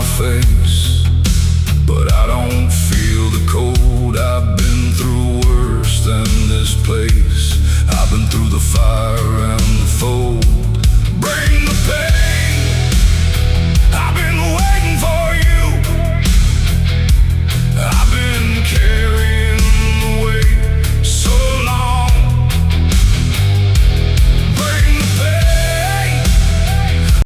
face, but I don't feel the cold. I've been through worse than this place. I've been through the fire and the fold. Bring the pain.